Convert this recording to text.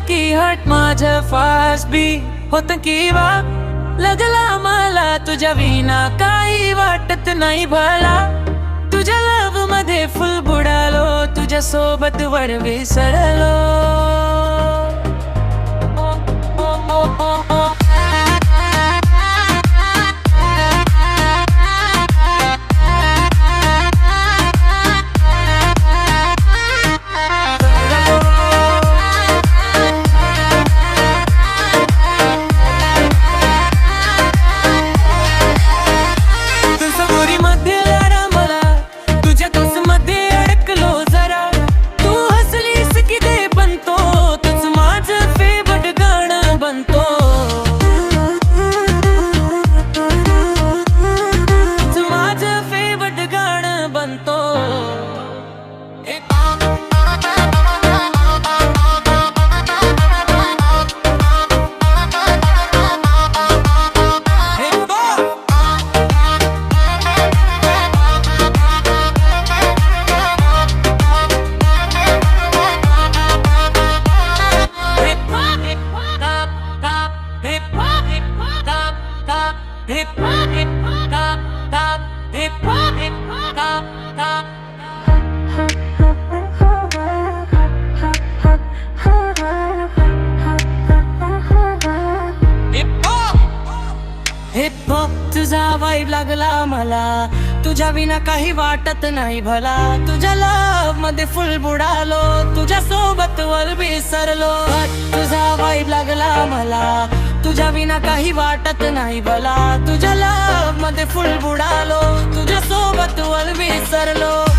की हट माझं फास्ट बी होत की वा लगला मला तुझ्या विना काही वाटत नाही भला तुझ्या लव मध्ये फुल बुडालो तुझ्या सोबत वर विसरलो तुझा वाईब लागला मला तुझ्या विना काही वाटत नाही भला तुझ्या लव मध्ये फुल बुडालो तुझ्या सोबत वर विसरलो तुझा वाईब लागला मला तुझ्या विना काही वाटत नाही भला तुझ्या लव मध्ये फुल बुडालो तुझ्या सोबत वर विसरलो